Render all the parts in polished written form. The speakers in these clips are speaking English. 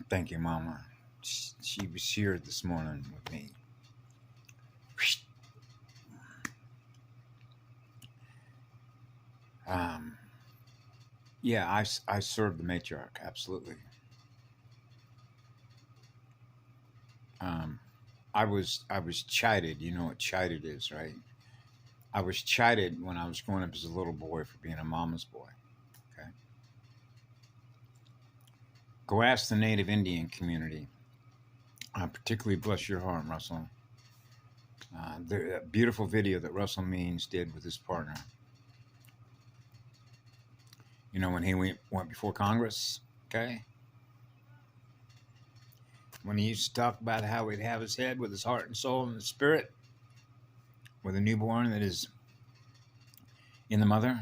Thank you, Mama. She was here this morning with me. Um, yeah, I served the matriarch, absolutely. Um, I was chided. You know what chided is, right? I was chided when I was growing up as a little boy for being a mama's boy. Okay, go ask the native Indian community. Particularly bless your heart, Russell. The beautiful video that Russell Means did with his partner. You know, when he went before Congress, okay? When he used to talk about how he'd have his head with his heart and soul and his spirit, with a newborn that is in the mother,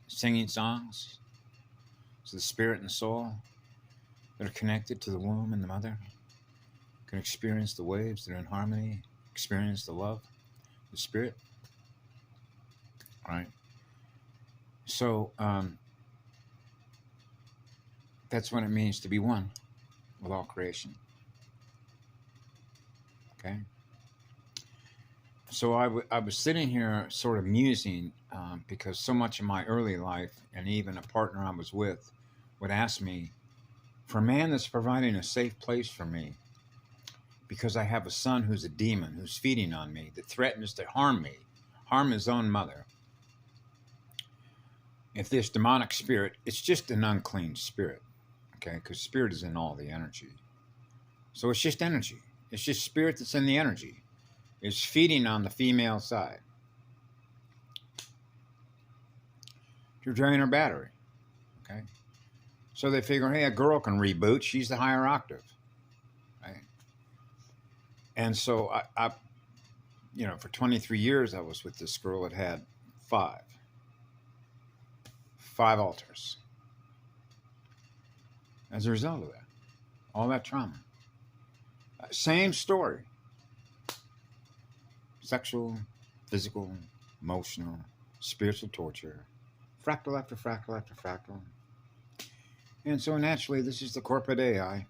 singing songs. So the spirit and the soul that are connected to the womb and the mother can experience the waves that are in harmony, experience the love, the spirit. All right? So that's what it means to be one with all creation. Okay? So I was sitting here sort of musing because so much of my early life, and even a partner I was with, would ask me, for a man that's providing a safe place for me, because I have a son who's a demon, who's feeding on me, that threatens to harm me, harm his own mother. If this demonic spirit, it's just an unclean spirit, okay? Because spirit is in all the energy. So it's just energy. It's just spirit that's in the energy. It's feeding on the female side to drain her battery, okay? So they figure, hey, a girl can reboot. She's the higher octave, right? And so I for 23 years I was with this girl that had five altars as a result of that, all that trauma. Same story. Sexual, physical, emotional, spiritual torture, fractal after fractal after fractal. And so naturally, this is the corporate AI.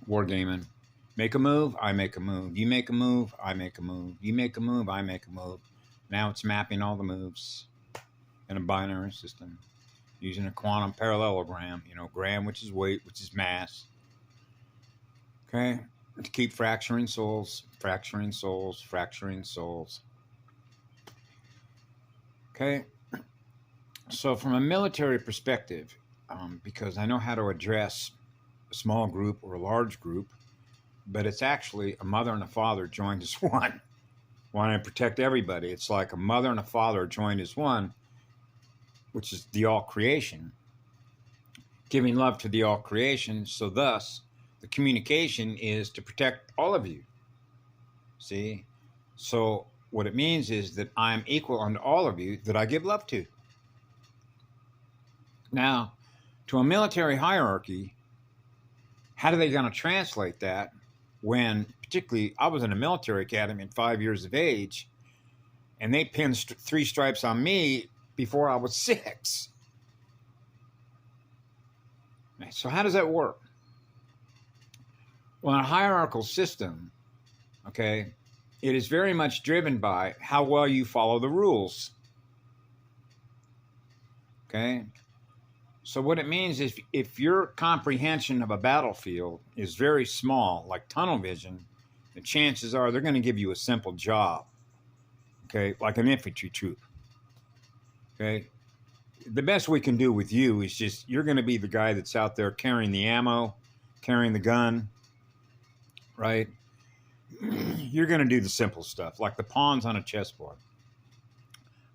Wargaming. Make a move, I make a move. You make a move, I make a move. You make a move, I make a move. Now it's mapping all the moves in a binary system using a quantum parallelogram, gram, which is weight, which is mass. Okay? To keep fracturing souls, fracturing souls, fracturing souls. Okay? So from a military perspective, because I know how to address a small group or a large group, but it's actually a mother and a father joined as one. Want to protect everybody. It's like a mother and a father joined as one, which is the all creation, giving love to the all creation. So thus, the communication is to protect all of you. See? So what it means is that I'm equal unto all of you that I give love to. Now, to a military hierarchy, how are they going to translate that when, particularly, I was in a military academy at 5 years of age, and they pinned 3 stripes on me before I was 6. So how does that work? Well, in a hierarchical system, okay, it is very much driven by how well you follow the rules. Okay? So what it means is if your comprehension of a battlefield is very small, like tunnel vision, the chances are they're going to give you a simple job, okay, like an infantry troop. Okay? The best we can do with you is just you're going to be the guy that's out there carrying the ammo, carrying the gun, right? You're going to do the simple stuff, like the pawns on a chessboard,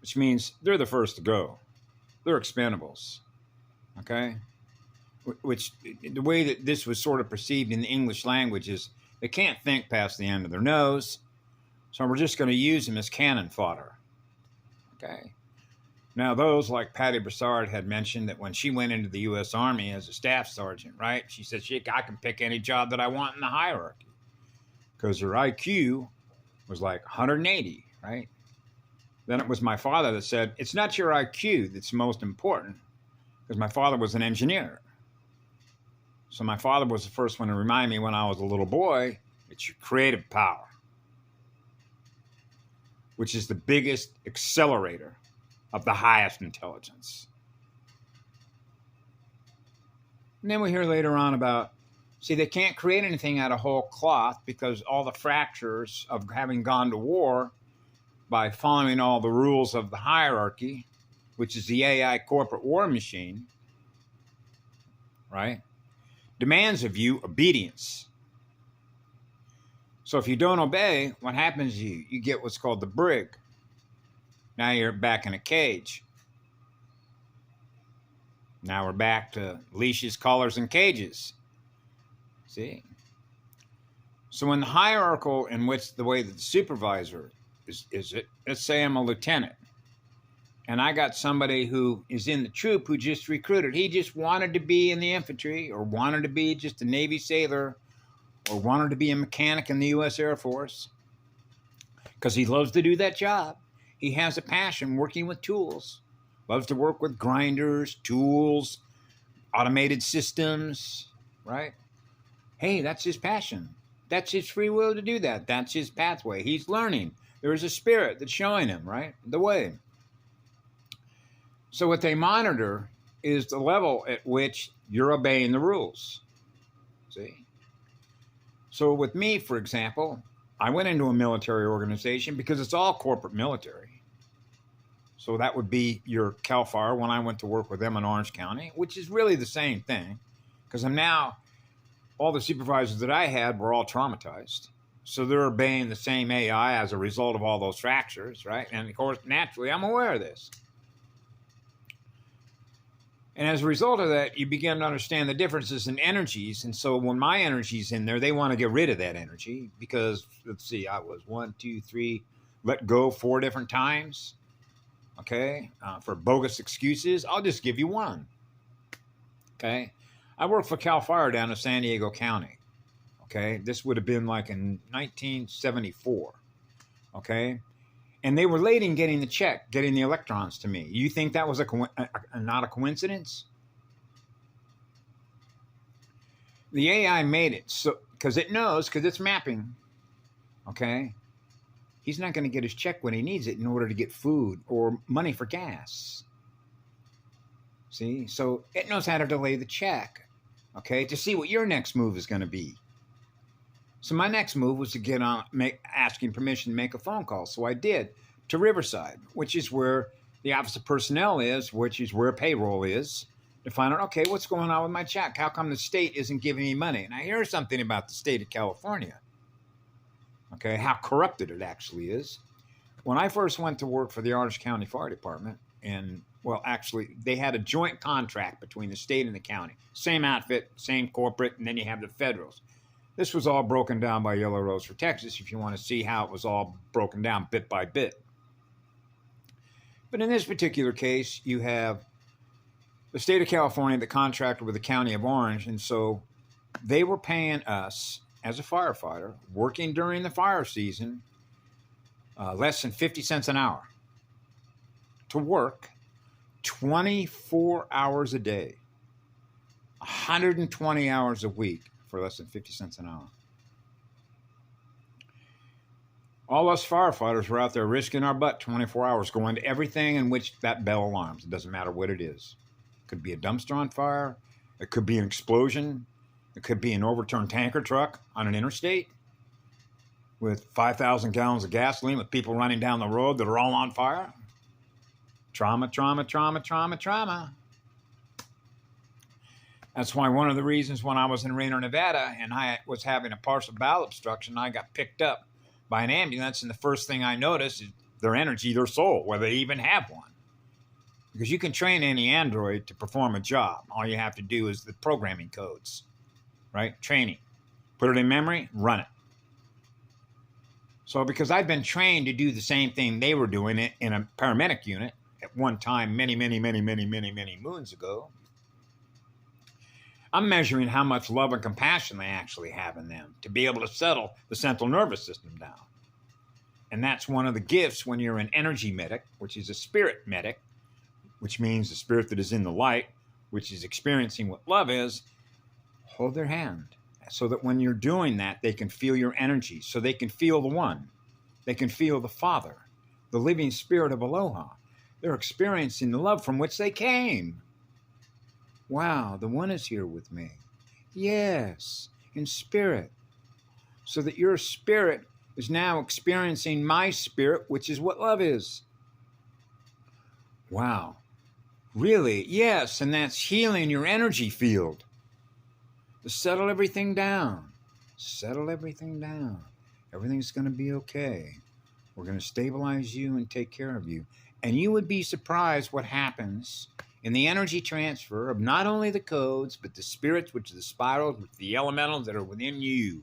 which means they're the first to go. They're expendables. Okay? Which, the way that this was sort of perceived in the English language is they can't think past the end of their nose, so we're just going to use them as cannon fodder. Okay? Now, those like Patty Broussard had mentioned that when she went into the U.S. Army as a staff sergeant, right, she said, I can pick any job that I want in the hierarchy because her IQ was like 180, right? Then it was my father that said, it's not your IQ that's most important. because my father was an engineer. So my father was the first one to remind me when I was a little boy, it's your creative power, which is the biggest accelerator of the highest intelligence. And then we hear later on about, see, they can't create anything out of whole cloth because all the fractures of having gone to war by following all the rules of the hierarchy, which is the AI corporate war machine, right, demands of you obedience. So if you don't obey, what happens to you? You get what's called the brig. Now you're back in a cage. Now we're back to leashes, collars, and cages. See? So in the hierarchical in which the way that the supervisor is it, let's say I'm a lieutenant, and I got somebody who is in the troop who just recruited. He just wanted to be in the infantry, or wanted to be just a Navy sailor, or wanted to be a mechanic in the U.S. Air Force, because he loves to do that job. He has a passion working with tools, loves to work with grinders, tools, automated systems, right? Hey, that's his passion. That's his free will to do that. That's his pathway. He's learning. There is a spirit that's showing him, right, the way. So what they monitor is the level at which you're obeying the rules. See? So with me, for example, I went into a military organization because it's all corporate military. So that would be your CAL FIRE when I went to work with them in Orange County, which is really the same thing, because I'm now, all the supervisors that I had were all traumatized. So they're obeying the same AI as a result of all those fractures, right? And of course, naturally, I'm aware of this. And as a result of that, you begin to understand the differences in energies. And so when my energy's in there, they want to get rid of that energy because, let's see, I was 1, 2, 3, let go 4 different times, okay, for bogus excuses. I'll just give you one, okay? I worked for CAL FIRE down in San Diego County, okay? This would have been like in 1974, okay? And they were late in getting the check, getting the electrons to me. You think that was not a coincidence? The AI made it so because it knows, because it's mapping, okay? He's not going to get his check when he needs it in order to get food or money for gas. See? So it knows how to delay the check, okay, to see what your next move is going to be. So my next move was to get on, asking permission to make a phone call. So I did, to Riverside, which is where the Office of Personnel is, which is where payroll is, to find out, okay, what's going on with my check? How come the state isn't giving me money? And I hear something about the state of California, okay, how corrupted it actually is. When I first went to work for the Orange County Fire Department, and, well, actually, they had a joint contract between the state and the county. Same outfit, same corporate, and then you have the federals. This was all broken down by Yellow Rose for Texas if you want to see how it was all broken down bit by bit. But in this particular case, you have the state of California that contracted with the county of Orange, and so they were paying us as a firefighter working during the fire season less than 50 cents an hour to work 24 hours a day, 120 hours a week, for less than 50 cents an hour. All us firefighters were out there risking our butt 24 hours, going to everything in which that bell alarms. It doesn't matter what it is. It could be a dumpster on fire. It could be an explosion. It could be an overturned tanker truck on an interstate with 5,000 gallons of gasoline with people running down the road that are all on fire. Trauma, trauma, trauma, trauma, trauma. That's why one of the reasons when I was in Reno, Nevada, and I was having a partial bowel obstruction, I got picked up by an ambulance, and the first thing I noticed is their energy, their soul, whether they even have one. Because you can train any android to perform a job. All you have to do is the programming codes, right? Training. Put it in memory, run it. So because I've been trained to do the same thing they were doing it in a paramedic unit at one time many moons ago, I'm measuring how much love and compassion they actually have in them to be able to settle the central nervous system down. And that's one of the gifts when you're an energy medic, which is a spirit medic, which means the spirit that is in the light, which is experiencing what love is, hold their hand so that when you're doing that, they can feel your energy, so they can feel the one. They can feel the Father, the living spirit of Aloha. They're experiencing the love from which they came. Wow, the one is here with me. Yes, in spirit. So that your spirit is now experiencing my spirit, which is what love is. Wow. Really? Yes, and that's healing your energy field. To settle everything down. Settle everything down. Everything's going to be okay. We're going to stabilize you and take care of you. And you would be surprised what happens in the energy transfer of not only the codes, but the spirits, which are the spirals, which are the elementals that are within you.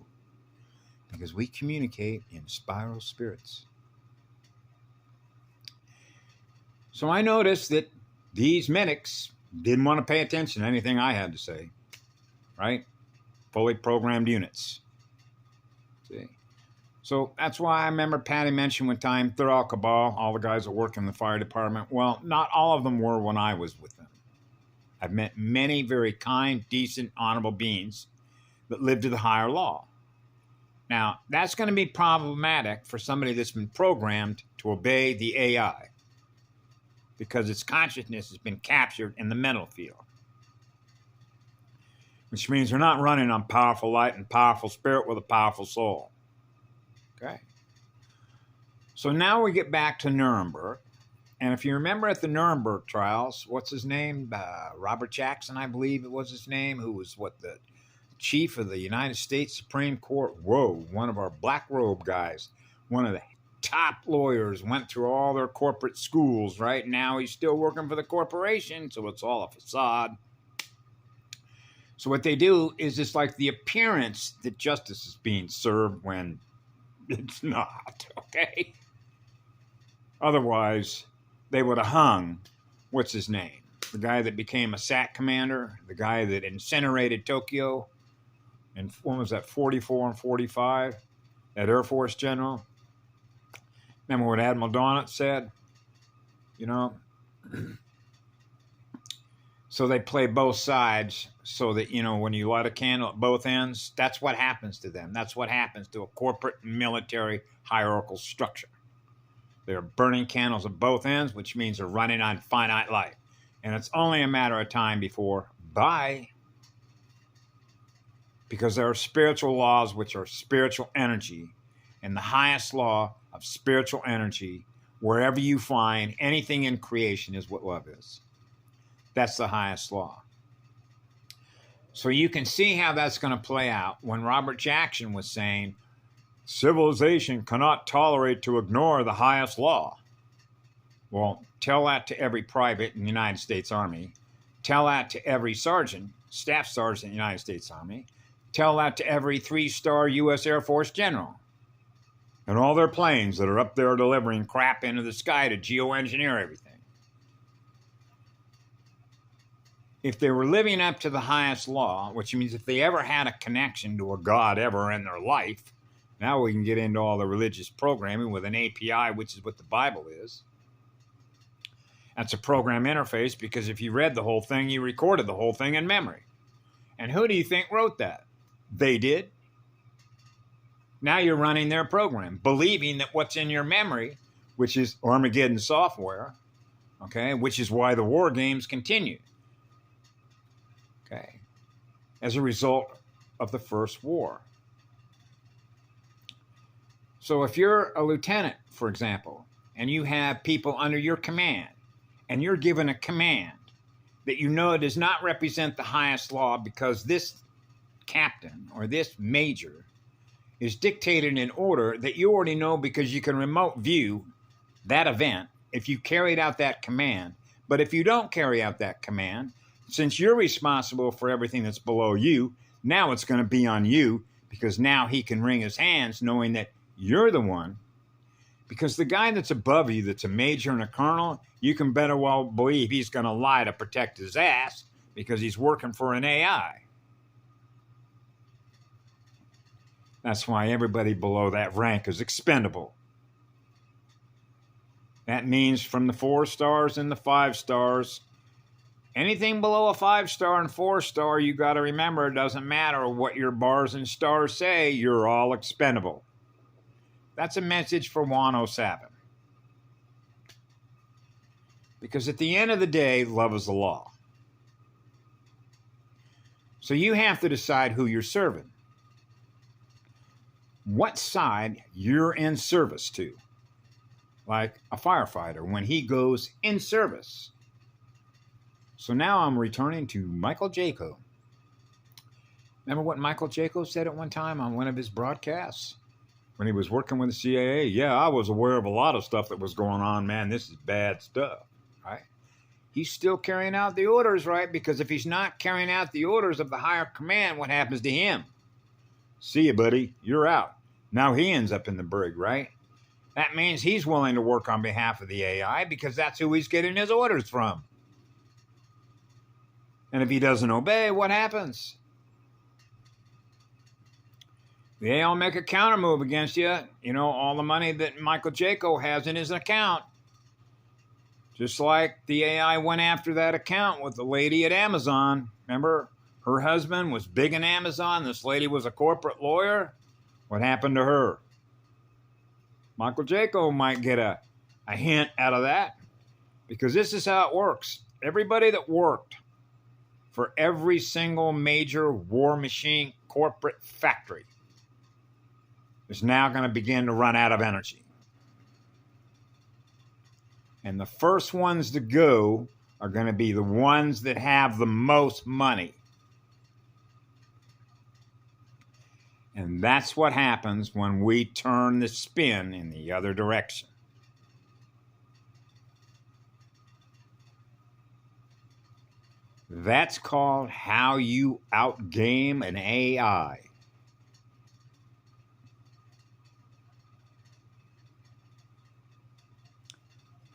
Because we communicate in spiral spirits. So I noticed that these medics didn't want to pay attention to anything I had to say. Right? Fully programmed units. See? So that's why I remember Patty mentioned one time, they're all cabal, all the guys that work in the fire department. Well, not all of them were when I was with them. I've met many very kind, decent, honorable beings that live to the higher law. Now, that's going to be problematic for somebody that's been programmed to obey the AI because its consciousness has been captured in the mental field. Which means they're not running on powerful light and powerful spirit with a powerful soul. Okay. So now we get back to Nuremberg. And if you remember at the Nuremberg trials, what's his name? Robert Jackson, I believe it was his name, who was the chief of the United States Supreme Court. Whoa, one of our black robe guys, one of the top lawyers, went through all their corporate schools. Right now he's still working for the corporation, so it's all a facade. So what they do is it's like the appearance that justice is being served when it's not, okay? Otherwise, they would have hung, what's his name? The guy that became a SAT commander, the guy that incinerated Tokyo, and when was that, 44 and 45? That Air Force general? Remember what Admiral Donat said? You know? So they play both sides so that, you know, when you light a candle at both ends, that's what happens to them. That's what happens to a corporate military hierarchical structure. They're burning candles at both ends, which means they're running on finite light. And it's only a matter of time before, bye. Because there are spiritual laws, which are spiritual energy. And the highest law of spiritual energy, wherever you find anything in creation, is what love is. That's the highest law. So you can see how that's going to play out when Robert Jackson was saying, civilization cannot tolerate to ignore the highest law. Well, tell that to every private in the United States Army. Tell that to every sergeant, staff sergeant in the United States Army. Tell that to every 3-star U.S. Air Force general. And all their planes that are up there delivering crap into the sky to geoengineer everything. If they were living up to the highest law, which means if they ever had a connection to a God ever in their life, now we can get into all the religious programming with an API, which is what the Bible is. That's a program interface because if you read the whole thing, you recorded the whole thing in memory. And who do you think wrote that? They did. Now you're running their program, believing that what's in your memory, which is Armageddon software, okay, which is why the war games continue. Okay, as a result of the first war. So if you're a lieutenant, for example, and you have people under your command, and you're given a command that you know does not represent the highest law because this captain or this major is dictated in order that you already know because you can remote view that event if you carried out that command. But if you don't carry out that command, since you're responsible for everything that's below you, now it's going to be on you because now he can wring his hands knowing that you're the one. Because the guy that's above you, that's a major and a colonel, you can better well believe he's going to lie to protect his ass because he's working for an AI. That's why everybody below that rank is expendable. That means from the 4 stars and the 5 stars, Anything below a 5-star and 4-star, you got to remember, it doesn't matter what your bars and stars say, you're all expendable. That's a message for 107. Because at the end of the day, love is the law. So you have to decide who you're serving. What side you're in service to. Like a firefighter when he goes in service. So now I'm returning to Michael Jaco. Remember what Michael Jaco said at one time on one of his broadcasts? When he was working with the CIA? Yeah, I was aware of a lot of stuff that was going on. Man, this is bad stuff. Right? He's still carrying out the orders, right? Because if he's not carrying out the orders of the higher command, what happens to him? See you, buddy. You're out. Now he ends up in the brig, right? That means he's willing to work on behalf of the AI because that's who he's getting his orders from. And if he doesn't obey, what happens? The AI will make a counter move against you. You know, all the money that Michael Jaco has in his account. Just like the AI went after that account with the lady at Amazon. Remember, her husband was big in Amazon. This lady was a corporate lawyer. What happened to her? Michael Jaco might get a hint out of that. Because this is how it works. Everybody that worked for every single major war machine corporate factory is now going to begin to run out of energy. And the first ones to go are going to be the ones that have the most money. And that's what happens when we turn the spin in the other direction. That's called how you outgame an AI.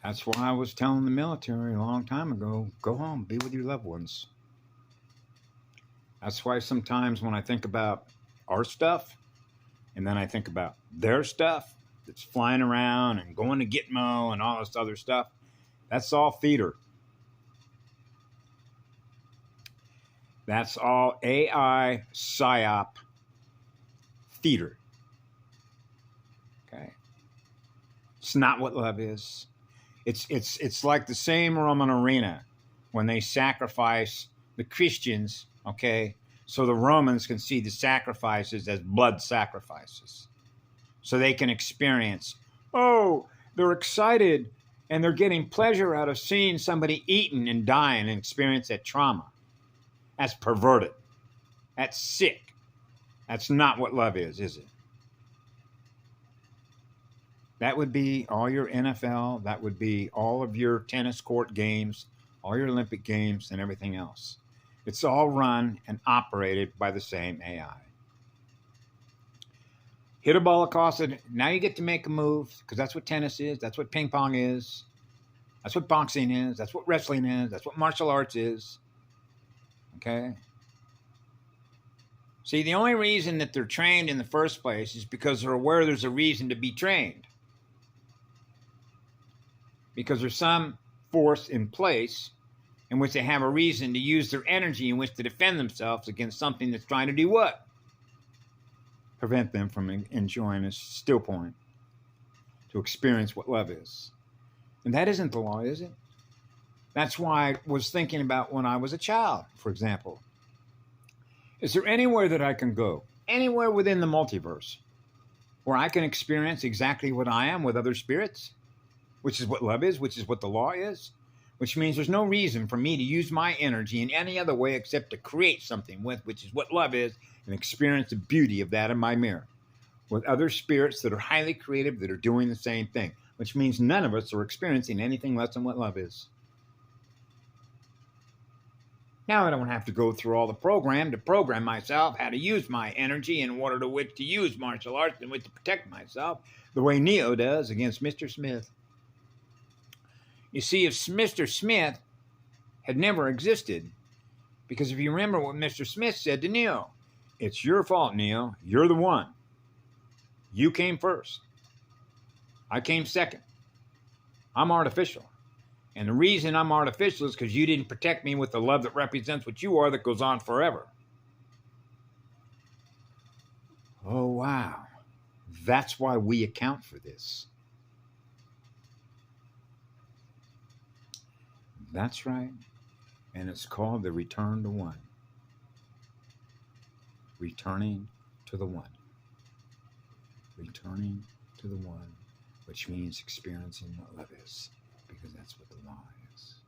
That's why I was telling the military a long time ago, go home, be with your loved ones. That's why sometimes when I think about our stuff, and then I think about their stuff that's flying around and going to Gitmo and all this other stuff, that's all theater. That's all AI psyop theater. Okay? It's not what love is. It's like the same Roman arena when they sacrifice the Christians, okay, so the Romans can see the sacrifices as blood sacrifices. So they can experience, oh, they're excited and they're getting pleasure out of seeing somebody eaten and dying and experience that trauma. That's perverted. That's sick. That's not what love is it? That would be all your NFL. That would be all of your tennis court games, all your Olympic games, and everything else. It's all run and operated by the same AI. Hit a ball across it. Now you get to make a move because that's what tennis is. That's what ping pong is. That's what boxing is. That's what wrestling is. That's what martial arts is. Okay? See, the only reason that they're trained in the first place is because they're aware there's a reason to be trained. Because there's some force in place in which they have a reason to use their energy in which to defend themselves against something that's trying to do what? Prevent them from enjoying a still point to experience what love is. And that isn't the law, is it? That's why I was thinking about when I was a child, for example. Is there anywhere that I can go, anywhere within the multiverse, where I can experience exactly what I am with other spirits? Which is what love is, which is what the law is, which means there's no reason for me to use my energy in any other way except to create something with, which is what love is, and experience the beauty of that in my mirror with other spirits that are highly creative that are doing the same thing, which means none of us are experiencing anything less than what love is. Now I don't have to go through all the program to program myself how to use my energy in order to which to use martial arts in which to protect myself the way Neo does against Mr. Smith. You see, if Mr. Smith had never existed, because if you remember what Mr. Smith said to Neo, it's your fault, Neo. You're the one. You came first. I came second. I'm artificial. And the reason I'm artificial is because you didn't protect me with the love that represents what you are, that goes on forever. Oh, wow. That's why we account for this. That's right. And it's called the return to one. Returning to the one. Returning to the one, which means experiencing what love is, because that's what the law is.